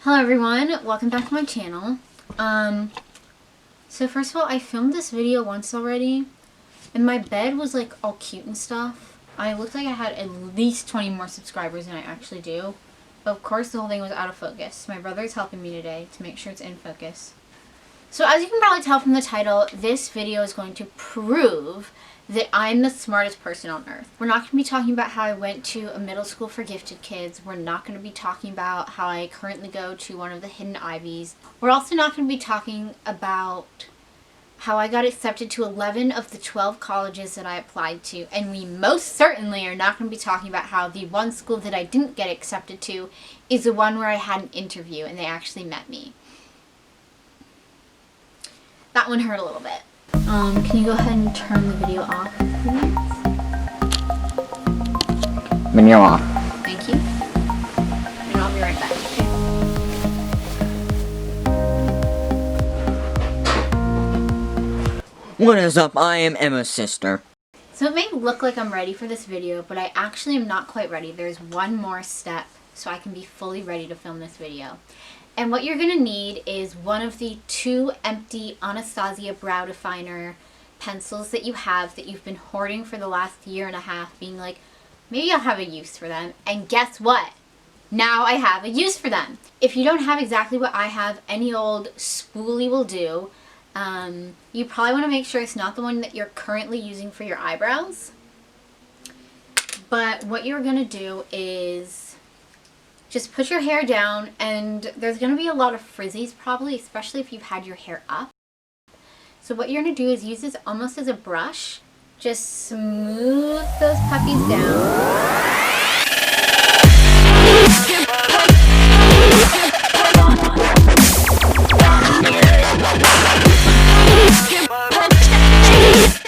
Hello everyone, welcome back to my channel. So first of all, I filmed this video once already, and my bed was like all cute and stuff. I looked like I had at least 20 more subscribers than I actually do. But of course the whole thing was out of focus. My brother is helping me today to make sure it's in focus. So as you can probably tell from the title, this video is going to prove that I'm the smartest person on earth. We're not going to be talking about how I went to a middle school for gifted kids. We're not going to be talking about how I currently go to one of the hidden Ivies. We're also not going to be talking about how I got accepted to 11 of the 12 colleges that I applied to. And we most certainly are not going to be talking about how the one school that I didn't get accepted to is the one where I had an interview and they actually met me. That one hurt a little bit. Can you go ahead and turn the video off, please? Video off. Thank you. And I'll be right back. What is up? I am Emma's sister. So it may look like I'm ready for this video, but I actually am not quite ready. There's one more step so I can be fully ready to film this video. And what you're going to need is one of the two empty Anastasia Brow Definer pencils that you have that you've been hoarding for the last year and a half, being like, maybe I'll have a use for them. And guess what? Now I have a use for them. If you don't have exactly what I have, any old spoolie will do. You probably want to make sure it's not the one that you're currently using for your eyebrows. But what you're going to do is just put your hair down, and there's going to be a lot of frizzies probably, especially if you've had your hair up. So what you're going to do is use this almost as a brush. Just smooth those puppies down.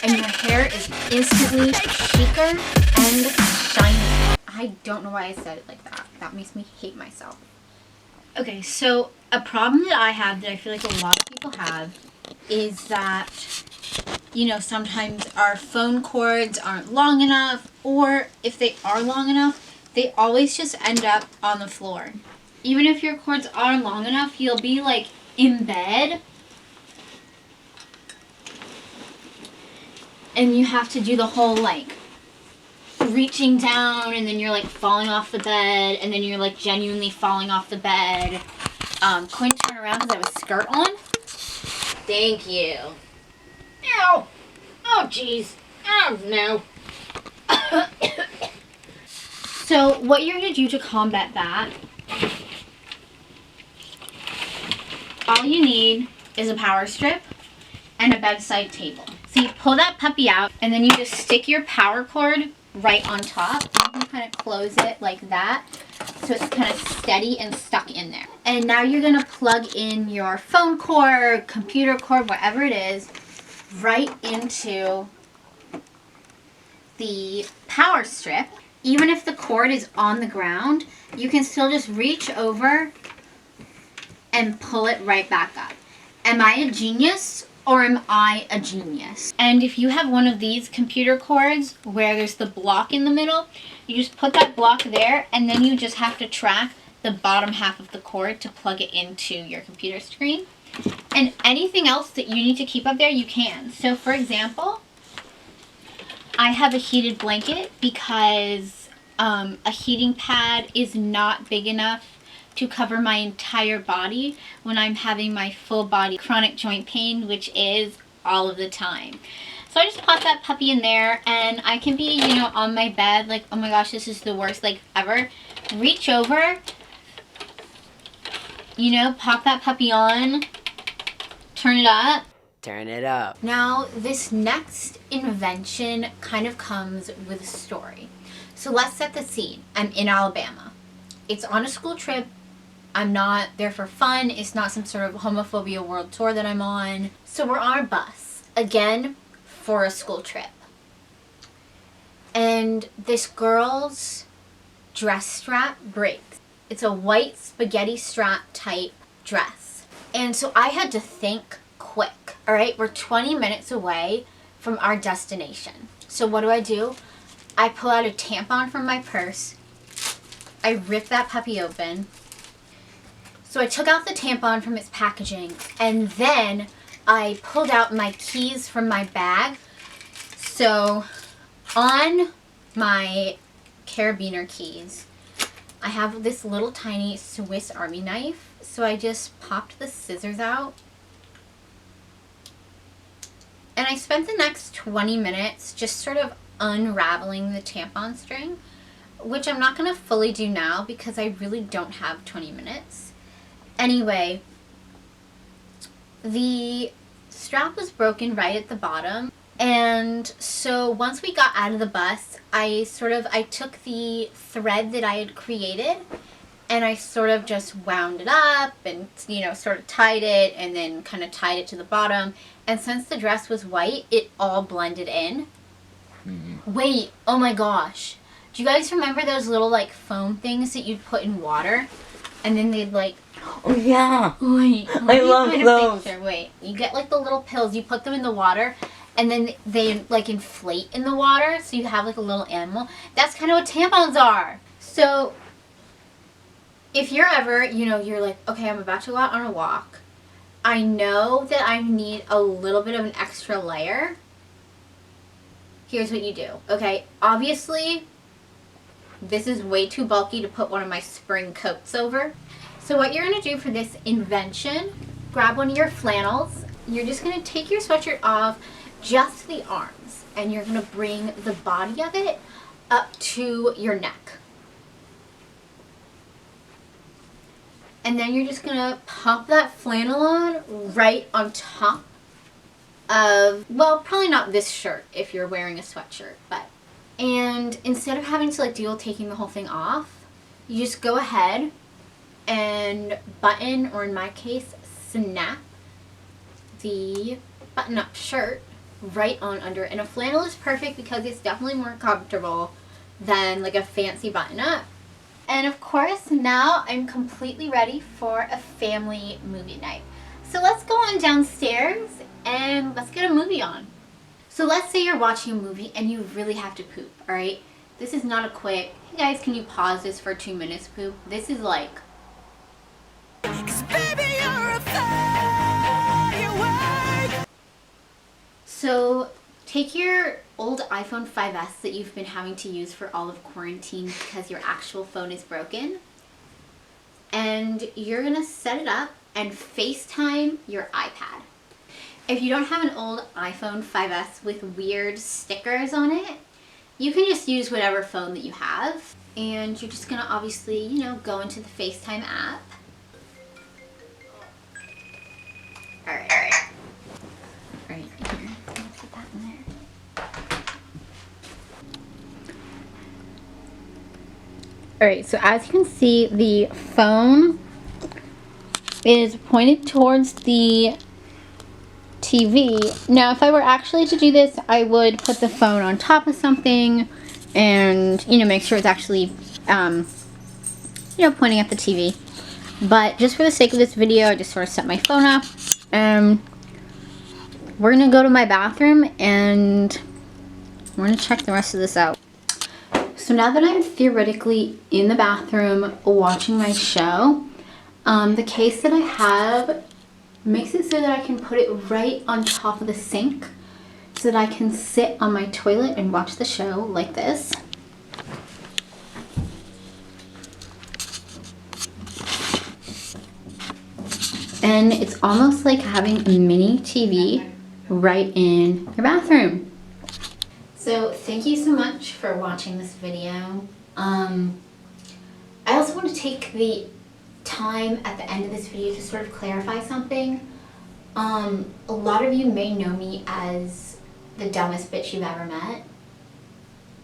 And your hair is instantly chicer and shiny. I don't know why I said it like that. That makes me hate myself. Okay, so a problem that I have that I feel like a lot of people have is that, you know, sometimes our phone cords aren't long enough, or if they are long enough, they always just end up on the floor. Even if your cords are long enough, you'll be like in bed and you have to do the whole like reaching down, and then you're like falling off the bed, and then you're like genuinely falling off the bed. Going to turn around because I have a skirt on. Thank you. Ow! Oh jeez. Oh no. So what you're going to do to combat that, all you need is a power strip and a bedside table. So you pull that puppy out, and then you just stick your power cord right on top. You can kind of close it like that so it's kind of steady and stuck in there. And now you're going to plug in your phone cord, computer cord, whatever it is, right into the power strip. Even if the cord is on the ground, you can still just reach over and pull it right back up. Am I a genius? Or am I a genius? And if you have one of these computer cords where there's the block in the middle, you just put that block there, and then you just have to track the bottom half of the cord to plug it into your computer screen. And anything else that you need to keep up there, you can. So for example, I have a heated blanket because a heating pad is not big enough to cover my entire body when I'm having my full body chronic joint pain, which is all of the time. So I just pop that puppy in there, and I can be, you know, on my bed like, oh my gosh, this is the worst like ever. Reach over, you know, pop that puppy on, turn it up. Turn it up. Now this next invention kind of comes with a story. So let's set the scene. I'm in Alabama. It's on a school trip. I'm not there for fun. It's not some sort of homophobia world tour that I'm on. So we're on a bus, again, for a school trip. And this girl's dress strap breaks. It's a white spaghetti strap type dress. And so I had to think quick. All right, we're 20 minutes away from our destination. So what do? I pull out a tampon from my purse. I rip that puppy open, So I took out the tampon from its packaging, and then I pulled out my keys from my bag. So on my carabiner keys, I have this little tiny Swiss Army knife. So I just popped the scissors out. And I spent the next 20 minutes just sort of unraveling the tampon string, which I'm not going to fully do now because I really don't have 20 minutes. Anyway, the strap was broken right at the bottom. And so once we got out of the bus, I took the thread that I had created and I sort of just wound it up and, sort of tied it and then kind of tied it to the bottom. And since the dress was white, it all blended in. Mm-hmm. Wait, oh my gosh. Do you guys remember those little like foam things that you'd put in water? And then they'd like... Oh yeah! Wait, I love those! Wait, you get like the little pills, you put them in the water, and then they like inflate in the water, so you have like a little animal. That's kind of what tampons are. So, if you're ever, you're like, okay, I'm about to go out on a walk. I know that I need a little bit of an extra layer. Here's what you do, okay? Obviously, this is way too bulky to put one of my spring coats over. So what you're going to do for this invention, grab one of your flannels. You're just going to take your sweatshirt off just the arms, and you're going to bring the body of it up to your neck. And then you're just going to pop that flannel on right on top of, well, probably not this shirt if you're wearing a sweatshirt, but. And instead of having to like deal with taking the whole thing off, you just go ahead and button, or in my case, snap the button-up shirt right on under. And a flannel is perfect because it's definitely more comfortable than like a fancy button-up. And of course, now I'm completely ready for a family movie night. So let's go on downstairs and let's get a movie on. So let's say you're watching a movie and you really have to poop, alright? This is not a quick, hey guys, can you pause this for 2 minutes poop? This is like... 'Cause baby, you're a firework. So take your old iPhone 5S that you've been having to use for all of quarantine because your actual phone is broken, and you're gonna set it up and FaceTime your iPad. If you don't have an old iPhone 5S with weird stickers on it, you can just use whatever phone that you have, and you're just gonna obviously, go into the FaceTime app. Alright, here. Put that in there. Alright, so as you can see, the phone is pointed towards the TV. Now, if I were actually to do this, I would put the phone on top of something and, make sure it's actually, pointing at the TV. But just for the sake of this video, I just sort of set my phone up. We're going to go to my bathroom and we're going to check the rest of this out. So now that I'm theoretically in the bathroom watching my show, the case that I have makes it so that I can put it right on top of the sink so that I can sit on my toilet and watch the show like this. And it's almost like having a mini TV right in your bathroom. So thank you so much for watching this video. I also want to take the time at the end of this video to sort of clarify something. A lot of you may know me as the dumbest bitch you've ever met,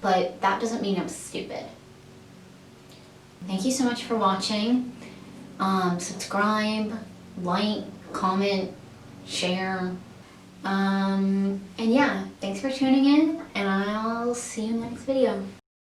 but that doesn't mean I'm stupid. Thank you so much for watching. Subscribe, like, comment, share. And yeah, thanks for tuning in, and I'll see you in the next video.